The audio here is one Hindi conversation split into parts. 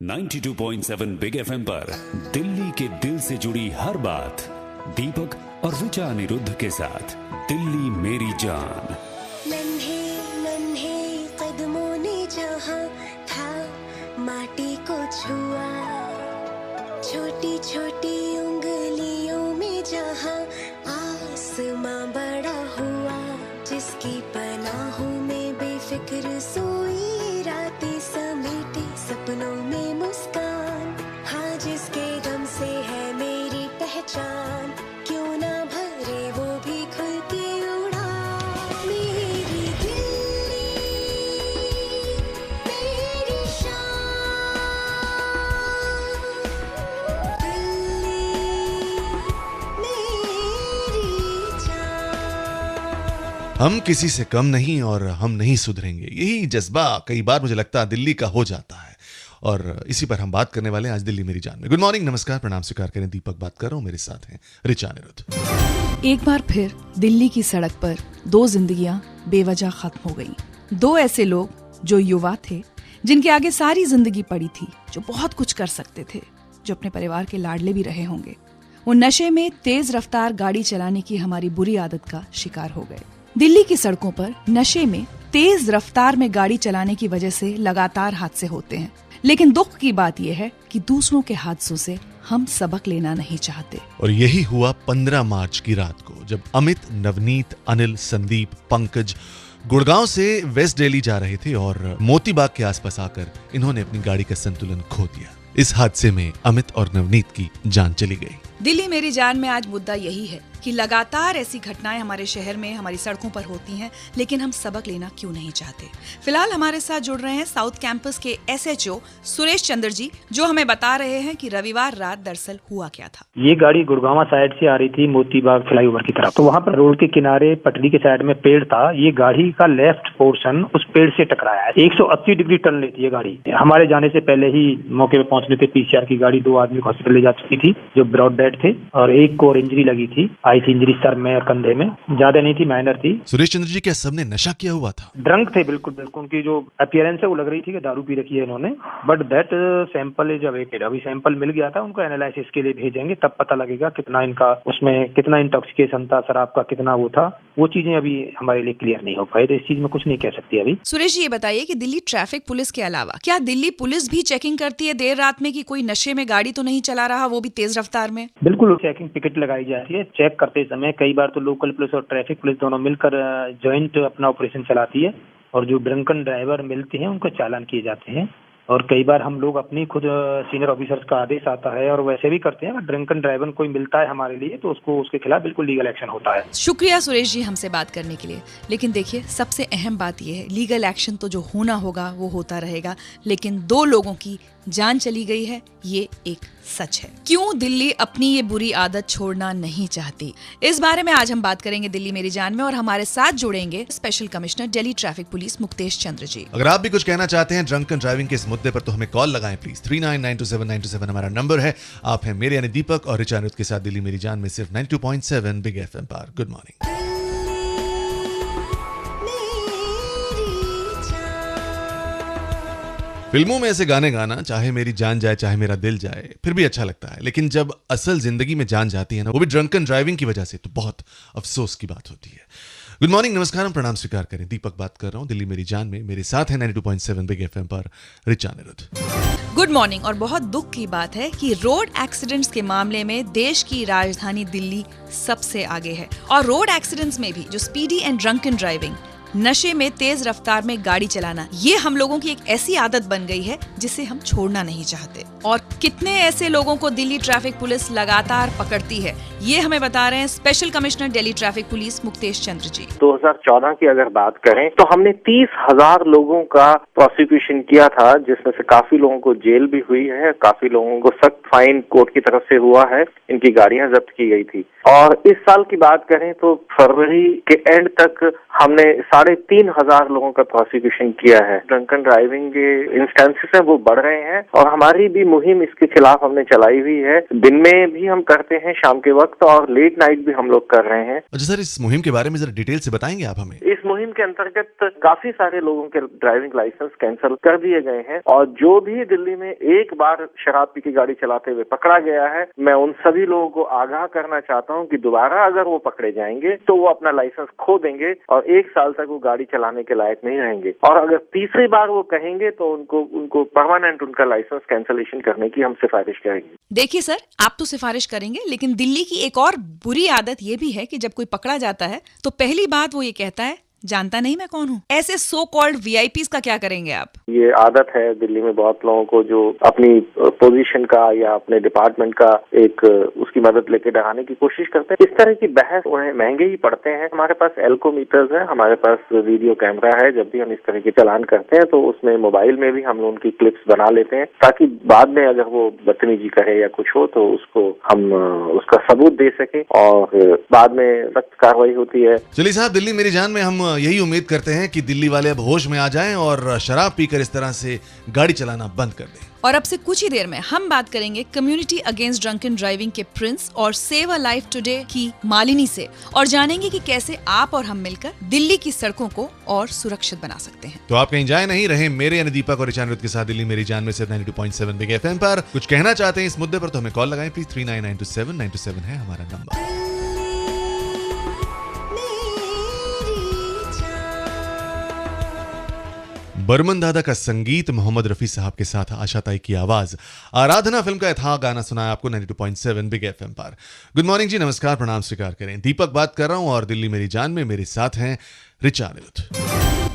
92.7 बिग एफएम पर दिल्ली के दिल से जुड़ी हर बात दीपक और ऋचा अनिरुद्ध के साथ दिल्ली मेरी जान। नन्हे नन्हे कदमों ने जहाँ था माटी को छुआ, छोटी छोटी उंगलियों में जहाँ आसमां बड़ा हुआ, जिसकी पनाहों में बेफिक्र सोई रातें समेटे सपनों में मुस्कान, हाँ जिसके गम से है मेरी पहचान, क्यों ना भरे वो भी खुल के उड़ा। मेरी दिल्ली मेरी शान, दिल्ली मेरी जान। हम किसी से कम नहीं और हम नहीं सुधरेंगे, यही जज्बा कई बार मुझे लगता है दिल्ली का हो जाता है और इसी पर हम बात करने वाले हैं आज दिल्ली मेरी जान में। गुड मॉर्निंग, नमस्कार, प्रणाम स्वीकार करें। दीपक बात कर रहा हूं, मेरे साथ हैं ऋचा अनिरुद्ध। एक बार फिर दिल्ली की सड़क पर दो जिंदगियां बेवजह खत्म हो गईं। दो ऐसे लोग जो युवा थे, जिनके आगे सारी जिंदगी पड़ी थी, जो बहुत कुछ कर सकते थे, जो अपने परिवार के लाडले भी रहे होंगे, वो नशे में तेज रफ्तार गाड़ी चलाने की हमारी बुरी आदत का शिकार हो गए। दिल्ली की सड़कों पर नशे में तेज रफ्तार में गाड़ी चलाने की वजह से लगातार हादसे होते हैं, लेकिन दुख की बात यह है कि दूसरों के हादसों से हम सबक लेना नहीं चाहते। और यही हुआ 15 मार्च की रात को, जब अमित, नवनीत, अनिल, संदीप, पंकज गुड़गांव से वेस्ट दिल्ली जा रहे थे और मोती बाग के आसपास आकर इन्होंने अपनी गाड़ी का संतुलन खो दिया। इस हादसे में अमित और नवनीत की जान चली गई। दिल्ली मेरी जान में आज मुद्दा यही है कि लगातार ऐसी घटनाएं हमारे शहर में, हमारी सड़कों पर होती हैं, लेकिन हम सबक लेना क्यों नहीं चाहते। फिलहाल हमारे साथ जुड़ रहे हैं साउथ कैंपस के एसएचओ सुरेश चंद्र जी, जो हमें बता रहे हैं कि रविवार रात दरअसल हुआ क्या था। ये गाड़ी गुड़गांव साइड से आ रही थी मोती बाग फ्लाईओवर की तरफ, तो वहाँ पर रोड के किनारे पटरी के साइड में पेड़ था। ये गाड़ी का लेफ्ट पोर्शन उस पेड़ से टकराया है। 180 डिग्री टर्न लेती है गाड़ी। हमारे जाने से पहले ही मौके पे पहुंचने थे पीसीआर की गाड़ी, 2 आदमी को हॉस्पिटल ले जा चुकी थी जो ब्रॉड डेड थे, और एक को और इंजरी लगी थी, आई थी इंजरी सर में और कंधे में, ज्यादा नहीं थी, माइनर थी। सुरेश चंद्र जी, क्या सबने नशा किया हुआ था? ड्रंक थे, बिल्कुल बिल्कुल। उनकी जो अपीयरेंस है वो लग रही थी कि दारू पी रखी है इन्होंने, but that sample is awaited. अभी सैंपल मिल गया था, उनको एनालिसिस के लिए भेजेंगे, तब पता लगेगा कितना इनका उसमें कितना इंटॉक्सिकेशन था, शराब का कितना वो था। वो चीजें अभी हमारे लिए क्लियर नहीं हो पाई, तो इस चीज में कुछ नहीं कह सकती अभी। सुरेश जी, ये बताइए कि दिल्ली ट्रैफिक पुलिस के अलावा क्या दिल्ली पुलिस भी चेकिंग करती है देर रात में कि कोई नशे में गाड़ी तो नहीं चला रहा, वो भी तेज रफ्तार में? बिल्कुल, चेकिंग टिकट लगाई जाती है। चेक करते समय कई बार तो लोकल पुलिस और ट्रैफिक पुलिस दोनों मिलकर जॉइंट अपना ऑपरेशन चलाती है, और जो ड्रंकन ड्राइवर मिलते हैं उनको चालान किए जाते हैं। और कई बार हम लोग अपनी खुद सीनियर ऑफिसर्स का आदेश आता है और वैसे भी करते हैं, अगर ड्रंकन ड्राइवर कोई मिलता है हमारे लिए तो उसको उसके खिलाफ बिल्कुल लीगल एक्शन होता है। शुक्रिया सुरेश जी हमसे बात करने के लिए। लेकिन देखिए, सबसे अहम बात यह है, लीगल एक्शन तो जो होना होगा वो होता रहेगा, लेकिन 2 लोगों की जान चली गई है, ये एक सच है। क्यों दिल्ली अपनी ये बुरी आदत छोड़ना नहीं चाहती, इस बारे में आज हम बात करेंगे दिल्ली मेरी जान में, और हमारे साथ जुड़ेंगे special commissioner Delhi traffic police Muktesh Chandra ji. अगर आप भी कुछ कहना चाहते हैं ड्रंकन ड्राइविंग के इस मुद्दे पर तो हमें कॉल लगाएं प्लीज। 39927927 हमारा नंबर है। आप हैं मेरे यानी दीपक और ऋचा अनिरुद्ध के साथ दिल्ली मेरी जान में, सिर्फ 92.7 बिग एफएम पर। Good morning. फिल्मों में ऐसे गाने गाना, चाहे मेरी जान जाए चाहे मेरा दिल जाए, फिर भी अच्छा लगता है, लेकिन जब असल जिंदगी में जान जाती है ना, वो भी ड्रंकन ड्राइविंग की वजह से, तो बहुत अफसोस की बात होती है। गुड मॉर्निंग, नमस्कार, प्रणाम स्वीकार करें। दीपक बात कर रहा हूं दिल्ली मेरी जान में, मेरे साथ है 92.7 बिग एफएम पर ऋचा अनिरुद्ध। Good morning. और बहुत दुख की बात है कि रोड एक्सीडेंट्स के मामले में देश की राजधानी दिल्ली सबसे आगे है, और रोड एक्सीडेंट्स में भी जो स्पीडी एंड ड्रंकन ड्राइविंग, नशे में तेज रफ्तार में गाड़ी चलाना, ये हम लोगों की एक ऐसी आदत बन गई है जिसे हम छोड़ना नहीं चाहते। और कितने ऐसे लोगों को दिल्ली ट्रैफिक पुलिस लगातार पकड़ती है, ये हमें बता रहे हैं special commissioner Delhi traffic police Muktesh Chandra ji. 2014 की अगर बात करें तो हमने 30,000 लोगों का प्रोसिक्यूशन किया था, जिसमें से काफी लोगों को जेल भी हुई है, काफी लोगों को सख्त फाइन कोर्ट की तरफ से हुआ है, इनकी गाड़ियां जब्त की गई थी। और इस साल की बात करें तो फरवरी के एंड तक हमने 3,500 लोगों का प्रोसिक्यूशन किया है। ड्रंकन ड्राइविंग के इंस्टेंसेस हैं वो बढ़ रहे हैं और हमारी भी मुहिम इसके खिलाफ हमने चलाई हुई है। दिन में भी हम करते हैं, शाम के वक्त, और लेट नाइट भी हम लोग कर रहे हैं। अच्छा सर, इस मुहिम के बारे में जरा डिटेल से बताएंगे आप हमें? इस मुहिम के अंतर्गत काफी सारे लोगों के ड्राइविंग लाइसेंस कैंसिल कर दिए गए हैं और जो भी दिल्ली में एक बार शराब पी के गाड़ी चलाते हुए पकड़ा गया है, मैं उन सभी लोगों को आगाह करना चाहता हूं कि दोबारा अगर वो पकड़े जाएंगे तो वो अपना लाइसेंस खो देंगे और 1 साल तक वो गाड़ी चलाने के लायक नहीं रहेंगे। और अगर तीसरी बार वो कहेंगे तो उनको परमानेंट उनका लाइसेंस कैंसिलेशन करने की हम सिफारिश करेंगे। देखिए सर, आप तो सिफारिश करेंगे, लेकिन दिल्ली की एक और बुरी आदत ये भी है कि जब कोई पकड़ा जाता है तो पहली बात वो ये कहता है, जानता नहीं मैं कौन हूँ। ऐसे सो कॉल्ड वीआईपीज का क्या करेंगे आप? ये आदत है दिल्ली में बहुत लोगों को, जो अपनी पोजीशन का या अपने डिपार्टमेंट का एक उसकी मदद लेके डराने की कोशिश करते हैं। इस तरह की बहस उन्हें महंगे ही पड़ते हैं। हमारे पास एल्कोमीटर्स है, हमारे पास वीडियो कैमरा है। जब भी हम इस तरह के चालान करते हैं तो उसमें मोबाइल में भी हम उनकी क्लिप्स बना लेते हैं ताकि बाद में अगर वो बदतमीजी करे या कुछ हो तो उसको हम उसका सबूत दे सके और बाद में सख्त कार्रवाई होती है। चलिए साहब, दिल्ली मेरी जान में हम यही उम्मीद करते हैं कि दिल्ली वाले अब होश में आ जाएं और शराब पीकर इस तरह से गाड़ी चलाना बंद कर दें। और अब से कुछ ही देर में हम बात करेंगे कम्युनिटी अगेंस्ट ड्रंकन ड्राइविंग के प्रिंस और सेव अ लाइफ टुडे की मालिनी से, और जानेंगे कि कैसे आप और हम मिलकर दिल्ली की सड़कों को और सुरक्षित बना सकते हैं। तो आप कहीं जाए नहीं, रहे मेरे यानी दीपक और ऋचा के साथ दिल्ली मेरी जान में सिर्फ 92.7 बिग एफएम पर। कुछ कहना चाहते हैं इस मुद्दे पर तो हमें कॉल लगाएं प्लीज। 39927927 है हमारा नंबर। बर्मन दादा का संगीत, मोहम्मद रफी साहब के साथ आशा ताई की आवाज, आराधना फिल्म का था गाना सुनाया आपको 92.7 बिग एफएम पर। गुड मॉर्निंग जी, नमस्कार, प्रणाम स्वीकार करें। दीपक बात कर रहा हूं और दिल्ली मेरी जान में मेरे साथ हैं ऋचा अनिरुद्ध।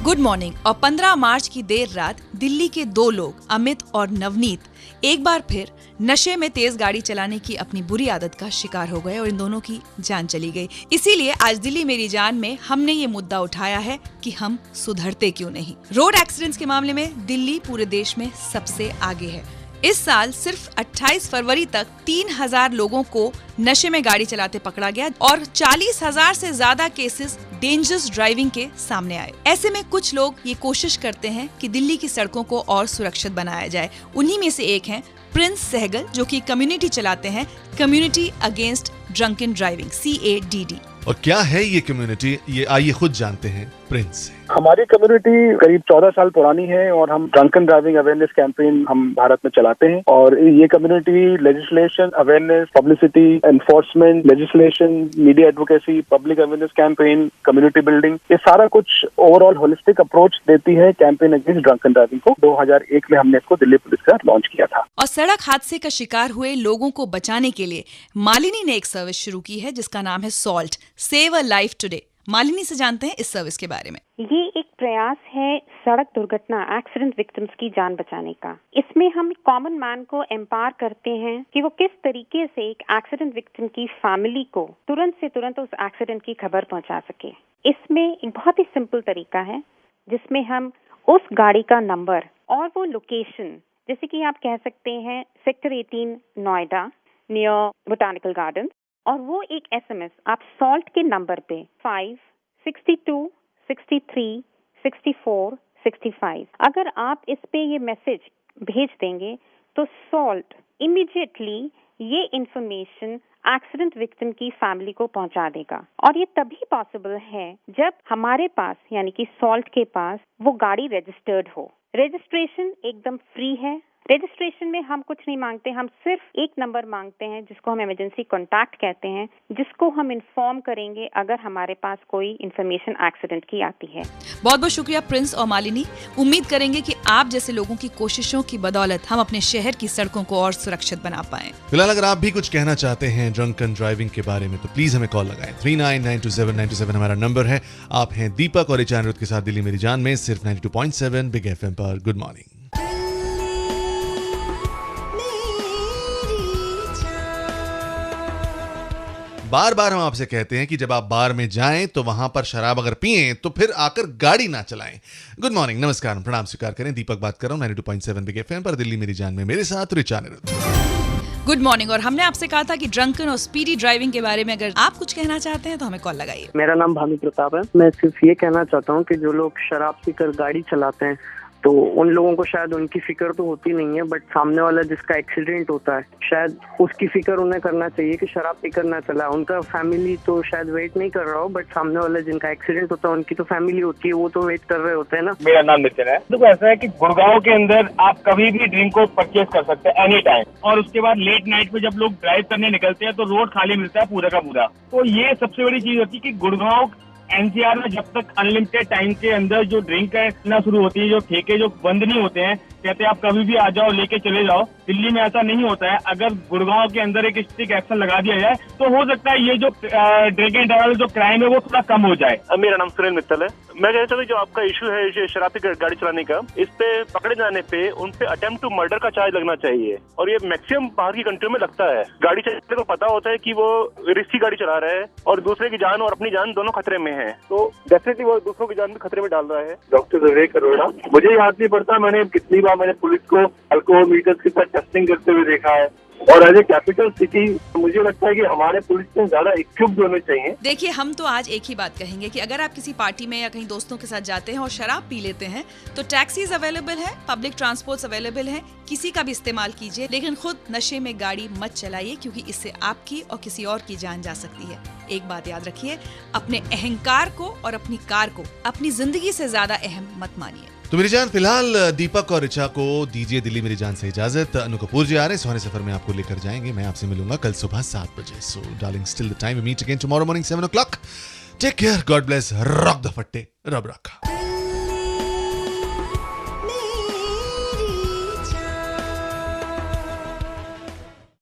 Good morning. और 15 मार्च की देर रात दिल्ली के 2 लोग, अमित और नवनीत, एक बार फिर नशे में तेज गाड़ी चलाने की अपनी बुरी आदत का शिकार हो गए और इन दोनों की जान चली गई। इसीलिए आज दिल्ली मेरी जान में हमने ये मुद्दा उठाया है कि हम सुधरते क्यों नहीं। रोड एक्सीडेंट्स के मामले में दिल्ली पूरे देश में सबसे आगे है। इस साल सिर्फ 28 फरवरी तक 3,000 लोगों को नशे में गाड़ी चलाते पकड़ा गया और 40,000 से ज्यादा केसेस डेंजरस ड्राइविंग के सामने आए। ऐसे में कुछ लोग ये कोशिश करते हैं कि दिल्ली की सड़कों को और सुरक्षित बनाया जाए। उन्हीं में से एक हैं प्रिंस सहगल, जो कि कम्युनिटी चलाते हैं, community against drunken driving, CADD। और क्या है ये कम्युनिटी, ये आइए खुद जानते हैं प्रिंस से। हमारी कम्युनिटी करीब 14 साल पुरानी है और हम ड्रंकन ड्राइविंग अवेयरनेस कैंपेन हम भारत में चलाते हैं। और ये community legislation, awareness, publicity, enforcement, legislation, media advocacy, public awareness campaign, community building, ये सारा कुछ ओवरऑल होलिस्टिक अप्रोच देती है कैंपेन अगेंस्ट ड्रंकन ड्राइविंग को। 2001 में हमने इसको दिल्ली पुलिस का लॉन्च किया था। और सड़क हादसे का शिकार हुए लोगों को बचाने के लिए मालिनी ने एक सर्विस शुरू की है जिसका नाम है salt, save a life today. Malini से जानते हैं इस सर्विस के बारे में। ये एक प्रयास है सड़क दुर्घटना, एक्सीडेंट विक्टिम्स की जान बचाने का। इसमें हम कॉमन मैन को एम्पावर करते हैं कि वो किस तरीके से एक एक्सीडेंट विक्टिम की फैमिली को तुरंत से तुरंत उस एक्सीडेंट की खबर पहुंचा सके। इसमें एक बहुत ही सिंपल तरीका है जिसमें हम उस गाड़ी का नंबर और वो लोकेशन, जैसे कि आप कह सकते हैं sector 18 Noida near botanical garden, और वो एक SMS आप सॉल्ट के नंबर पे 5 62 63 64 65, अगर आप इस पे ये मैसेज भेज देंगे तो सॉल्ट इमीडिएटली ये इंफॉर्मेशन एक्सीडेंट विक्टिम की फैमिली को पहुंचा देगा। और ये तभी पॉसिबल है जब हमारे पास यानी कि सॉल्ट के पास वो गाड़ी रजिस्टर्ड हो। रजिस्ट्रेशन एकदम फ्री है। रजिस्ट्रेशन में हम कुछ नहीं मांगते, हम सिर्फ एक नंबर मांगते हैं जिसको हम इमरजेंसी कॉन्टैक्ट कहते हैं, जिसको हम इन्फॉर्म करेंगे अगर हमारे पास कोई इन्फॉर्मेशन एक्सीडेंट की आती है। बहुत बहुत शुक्रिया प्रिंस और मालिनी। उम्मीद करेंगे कि आप जैसे लोगों की कोशिशों की बदौलत हम अपने शहर की सड़कों को और सुरक्षित बना पाएं। फिलहाल अगर आप भी कुछ कहना चाहते हैं ड्रंकन ड्राइविंग के बारे में तो प्लीज हमें कॉल लगाएं। 39927927 हमारा नंबर है। आप हैं दीपक और ऋचा अनिरुद्ध के साथ दिल्ली मेरी जान में सिर्फ 92.7 बिग एफएम पर। Good morning. बार बार हम आपसे कहते हैं कि जब आप बार में जाएं तो वहां पर शराब अगर पिएं तो फिर आकर गाड़ी ना चलाएं। गुड मॉर्निंग, नमस्कार, प्रणाम स्वीकार करें। दीपक बात कर रहा हूं 92.7 बिग एफएम पर दिल्ली मेरी जान में मेरे साथ ऋचा अनिरुद्ध। Good morning. और हमने आपसे कहा था कि ड्रंकन और स्पीडी ड्राइविंग के बारे में अगर आप कुछ कहना चाहते हैं तो हमें कॉल लगाइए। मेरा नाम भानु प्रताप है। मैं सिर्फ ये कहना चाहता हूँ कि जो लोग शराब पीकर गाड़ी चलाते हैं तो उन लोगों को शायद उनकी फिक्र तो होती नहीं है, बट सामने वाला जिसका एक्सीडेंट होता है शायद उसकी फिक्र उन्हें करना चाहिए कि शराब पीकर ना चला। उनका फैमिली तो शायद वेट नहीं कर रहा हो, बट सामने वाला जिनका एक्सीडेंट होता है उनकी तो फैमिली होती है, वो तो वेट कर रहे होते हैं ना। मेरा नाम नितिन है। देखो ऐसा है कि गुड़गांव के अंदर आप कभी भी ड्रिंक को परचेज कर सकते हैं एनी टाइम, और उसके बाद लेट नाइट पे जब लोग ड्राइव करने निकलते हैं तो रोड खाली मिलता है पूरा का पूरा। तो ये सबसे बड़ी चीज होती है कि गुड़गांव एनसीआर में जब तक अनलिमिटेड टाइम के अंदर जो ड्रिंक ना शुरू होती है, जो ठेके जो बंद नहीं होते हैं, कहते हैं आप कभी भी आ जाओ लेके चले जाओ। दिल्ली में ऐसा नहीं होता है। अगर गुड़गांव के अंदर एक स्ट्रिक्ट एक्शन लगा दिया जाए तो हो सकता है ये जो ड्रिंक एंड ड्राइव जो क्राइम है वो थोड़ा कम हो जाए। मेरा नाम सुरेंद्र मित्तल है। मैं कहना चाहता हूँ जो आपका इशू है शराब पी गाड़ी चलाने का, इस पे पकड़े जाने पे उन पे अटेम्प्ट टू मर्डर का चार्ज लगना चाहिए, और ये मैक्सिमम बाहर की कंट्री में लगता है। गाड़ी चलाने को पता होता है कि वो रिस्की गाड़ी चला रहा है और दूसरे की जान और अपनी जान दोनों खतरे में है, तो डेफिनेटली वो दूसरों की जान भी खतरे में डाल रहा है। डॉक्टर विवेक अरोड़ा, मुझे याद नहीं पड़ता मैंने कितनी बार मैंने पुलिस को अल्कोहल मीटर्स के साथ टेस्टिंग करते हुए देखा है, और एज ए कैपिटल सिटी मुझे लगता है कि हमारे पुलिस से ज्यादा इक्विप्ड होने चाहिए। देखिए, हम तो आज एक ही बात कहेंगे कि अगर आप किसी पार्टी में या कहीं दोस्तों के साथ जाते हैं और शराब पी लेते हैं तो टैक्सीज अवेलेबल है, पब्लिक ट्रांसपोर्ट्स अवेलेबल है, किसी का भी इस्तेमाल कीजिए, लेकिन खुद नशे में गाड़ी मत चलाइए, क्योंकि इससे आपकी और किसी और की जान जा सकती है। एक बात याद रखिए, अपने अहंकार को और अपनी कार को अपनी जिंदगी से ज्यादा अहम मत मानिए। तो मेरी जान, फिलहाल दीपक और ऋचा को दीजिए दिल्ली मेरी जान से इजाजत। अनु कपूर जी आ रहे हैं, सुहाने सफर में आपको लेकर जाएंगे। मैं आपसे मिलूंगा कल सुबह 7 बजे। So darling, still the time, we meet again tomorrow morning 7 o'clock. Take care, God bless, rock the फट्टे, रब रखा।